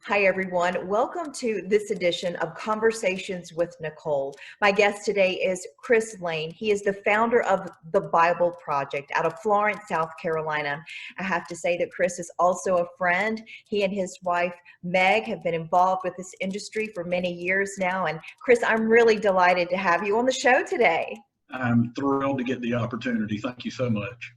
Hi, everyone. Welcome to this edition of Conversations with Nicole. My guest today is Chris Lane. He is the founder of the Bible Project out of Florence, South Carolina. I have to say that Chris is also a friend. He and his wife, Meg, have been involved with this industry for many years now. And Chris, I'm really delighted to have you on the show today. I'm thrilled to get the opportunity. Thank you so much.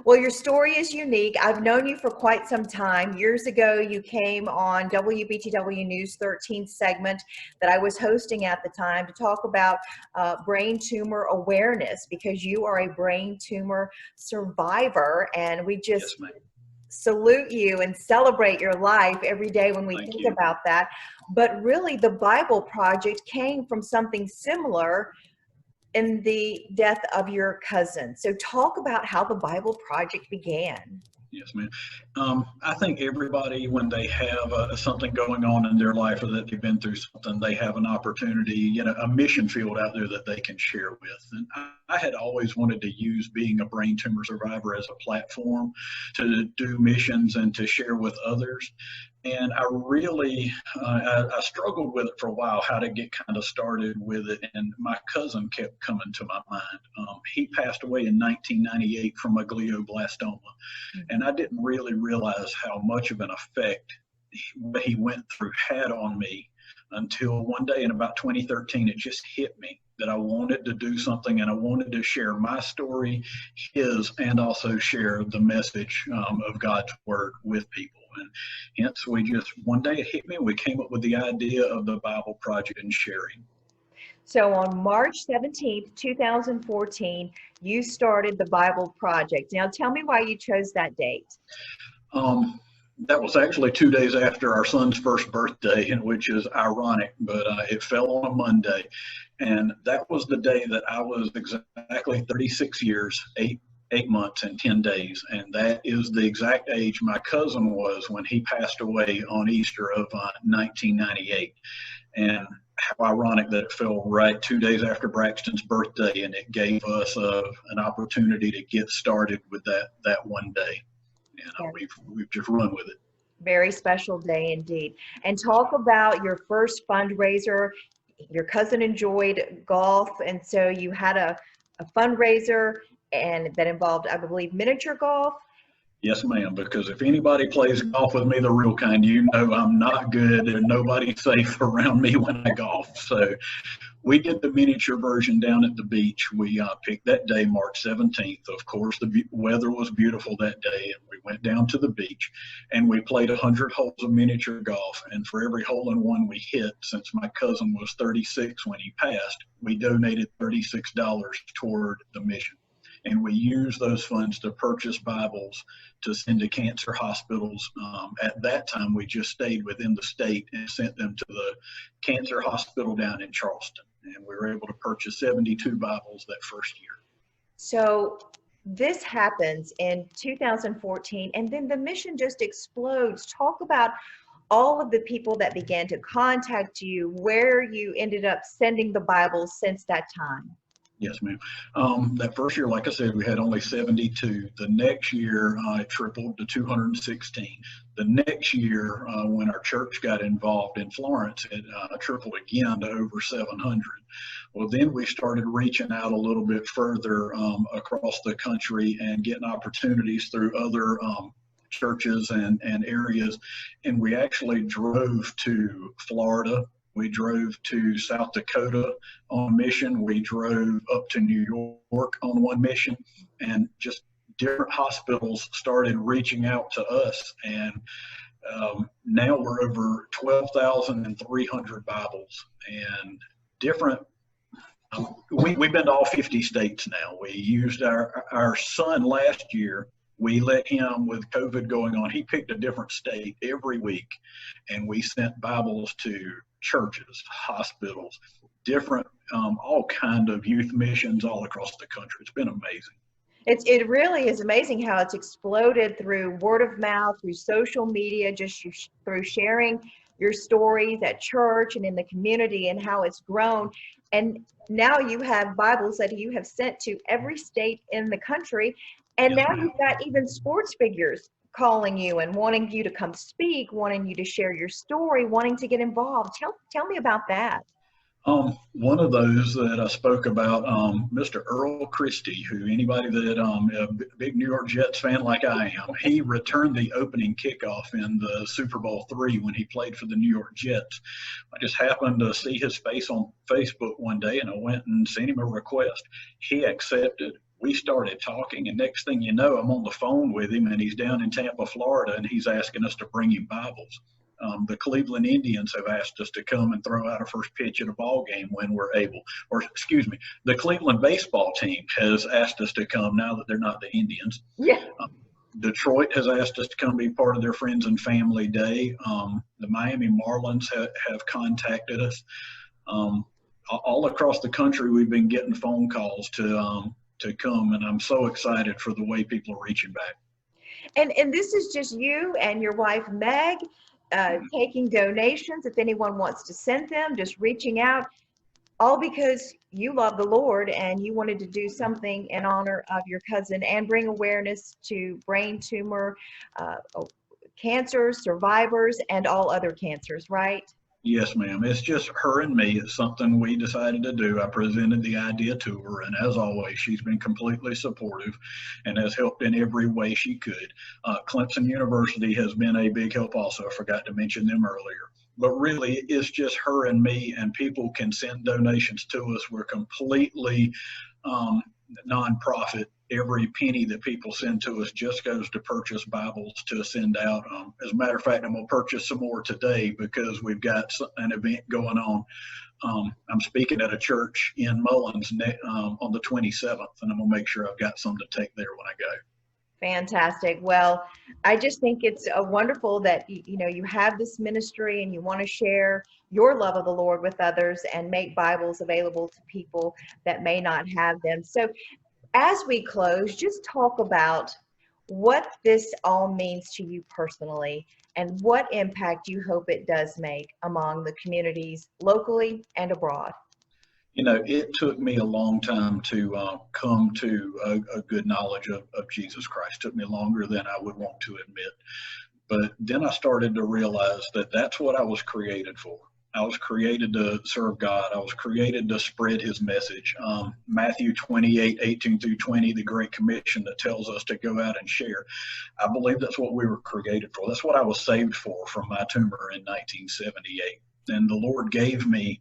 Well, your story is unique. I've known you for quite some time. Years ago, you came on WBTW News 13 segment that I was hosting at the time to talk about brain tumor awareness, because you are a brain tumor survivor, and we just salute you and celebrate your life every day when we think about that. But really, the Bible Project came from something similar in the death of your cousin. So talk about how the Bible Project began. Yes, ma'am. I think everybody, when they have something going on in their life or that they've been through something, they have an opportunity, a mission field out there that they can share with. And I had always wanted to use being a brain tumor survivor as a platform to do missions and to share with others. And I really, I struggled with it for a while, how to get kind of started with it. And my cousin kept coming to my mind. He passed away in 1998 from a glioblastoma. And I didn't really realize how much of an effect what he went through had on me until one day in about 2013, it just hit me that I wanted to do something, and I wanted to share my story, his, and also share the message of God's word with people. And hence, one day it hit me, and we came up with the idea of the Bible Project and sharing. So on March 17th, 2014, you started the Bible Project. Now tell me why you chose that date. That was actually 2 days after our son's first birthday, which is ironic, but it fell on a Monday. And that was the day that I was exactly 36 years, 8 months and 10 days. And that is the exact age my cousin was when he passed away on Easter of 1998. And how ironic that it fell right 2 days after Braxton's birthday, and it gave us an opportunity to get started with that one day. And we've just run with it. Very special day indeed. And talk about your first fundraiser. Your cousin enjoyed golf, and so you had a fundraiser, and that involved, I believe, miniature golf. Yes, ma'am, because if anybody plays golf with me, the real kind, you know I'm not good and nobody's safe around me when I golf. So we did the miniature version down at the beach. We picked that day, March 17th. Of course, the weather was beautiful that day, and we went down to the beach, and we played 100 holes of miniature golf. And for every hole in one we hit, since my cousin was 36 when he passed, we donated $36 toward the mission. And we used those funds to purchase Bibles to send to cancer hospitals. At that time, we just stayed within the state and sent them to the cancer hospital down in Charleston. And we were able to purchase 72 Bibles that first year. So this happens in 2014, and then the mission just explodes. Talk about all of the people that began to contact you, where you ended up sending the Bibles since that time. Yes, ma'am. That first year, like I said, we had only 72. The next year, it tripled to 216. The next year, when our church got involved in Florence, it tripled again to over 700. Well, then we started reaching out a little bit further across the country and getting opportunities through other churches and areas. And we actually drove to Florida. We drove to South Dakota on a mission. We drove up to New York on one mission, and just different hospitals started reaching out to us. And now we're over 12,300 Bibles, and different. We've been to all 50 states now. We used our son last year. We let him, with COVID going on, he picked a different state every week, and we sent Bibles to churches, hospitals, different, all kind of youth missions all across the country. It's been amazing. It really is amazing how it's exploded through word of mouth, through social media, just through sharing your stories at church and in the community, and how it's grown. And now you have Bibles that you have sent to every state in the country. And Yes, now ma'am. you've got even sports figures calling you and wanting you to come speak, wanting you to share your story, wanting to get involved. Tell me about that. One of those that I spoke about, Mr. Earl Christie, who anybody that a big New York Jets fan like I am, he returned the opening kickoff in the Super Bowl III when he played for the New York Jets. I just happened to see his face on Facebook one day, and I went and sent him a request. He accepted. We started talking, and next thing you know, I'm on the phone with him, and he's down in Tampa, Florida, and he's asking us to bring him Bibles. The Cleveland Indians have asked us to come and throw out a first pitch at a ball game when we're able. Or, excuse me, the Cleveland baseball team has asked us to come now that they're not the Indians. Yeah. Um, Detroit has asked us to come be part of their Friends and Family Day. The Miami Marlins have contacted us. All across the country, we've been getting phone calls to come, and I'm so excited for the way people are reaching back. And this is just you and your wife, Meg, taking donations. If anyone wants to send them, just reaching out, all because you love the Lord and you wanted to do something in honor of your cousin and bring awareness to brain tumor, cancer survivors, and all other cancers, right? Yes, ma'am. It's just her and me. It's something we decided to do. I presented the idea to her, and as always, she's been completely supportive and has helped in every way she could. Clemson University has been a big help also. I forgot to mention them earlier. But really, it's just her and me, and people can send donations to us. We're completely nonprofit. Every penny that people send to us just goes to purchase Bibles to send out. As a matter of fact, I'm going to purchase some more today because we've got an event going on. I'm speaking at a church in Mullins on the 27th, and I'm going to make sure I've got some to take there when I go. Fantastic. Well, I just think it's wonderful that you have this ministry and you want to share your love of the Lord with others and make Bibles available to people that may not have them. So as we close, just talk about what this all means to you personally and what impact you hope it does make among the communities locally and abroad. It took me a long time to come to a good knowledge of Jesus Christ. It took me longer than I would want to admit. But then I started to realize that that's what I was created for. I was created to serve God. I was created to spread his message. Matthew 28:18-20, the Great Commission that tells us to go out and share. I believe that's what we were created for. That's what I was saved for from my tumor in 1978. And the Lord gave me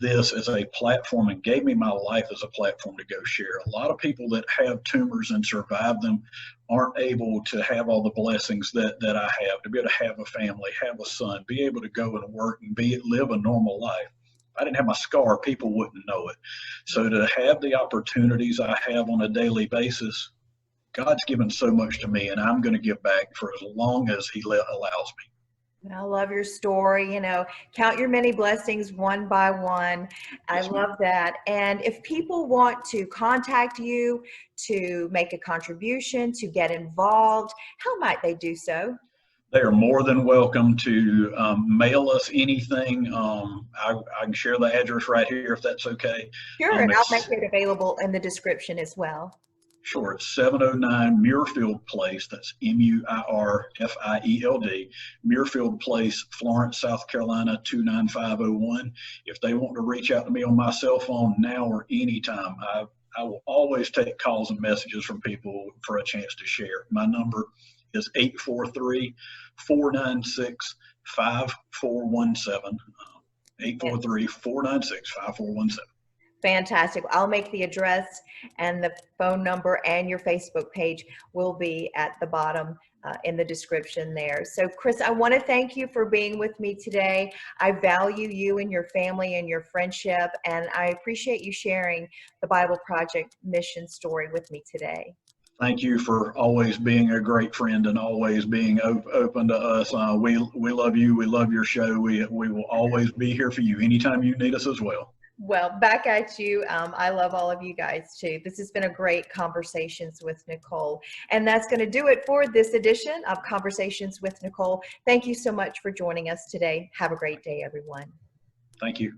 this as a platform and gave me my life as a platform to go share. A lot of people that have tumors and survive them aren't able to have all the blessings that I have, to be able to have a family, have a son, be able to go and work and live a normal life. If I didn't have my scar, people wouldn't know it. So to have the opportunities I have on a daily basis, God's given so much to me, and I'm going to give back for as long as he allows me. I love your story. Count your many blessings one by one. I Yes, ma'am. love that. And if people want to contact you to make a contribution, to get involved, how might they do so? They are more than welcome to mail us anything. I can share the address right here if that's okay. Sure, and I'll make It's it available in the description as well. Sure, it's 709 Muirfield Place. That's Muirfield, Muirfield Place, Florence, South Carolina 29501. If they want to reach out to me on my cell phone now or anytime, I will always take calls and messages from people for a chance to share. My number is 843-496-5417. 843-496-5417. Fantastic. I'll make the address and the phone number and your Facebook page will be at the bottom in the description there. So Chris, I want to thank you for being with me today. I value you and your family and your friendship, and I appreciate you sharing the Bible Project mission story with me today. Thank you for always being a great friend and always being open to us. We love you. We love your show. We will always be here for you anytime you need us as well. Well, back at you. I love all of you guys too. This has been a great Conversations with Nicole. And that's going to do it for this edition of Conversations with Nicole. Thank you so much for joining us today. Have a great day, everyone. Thank you.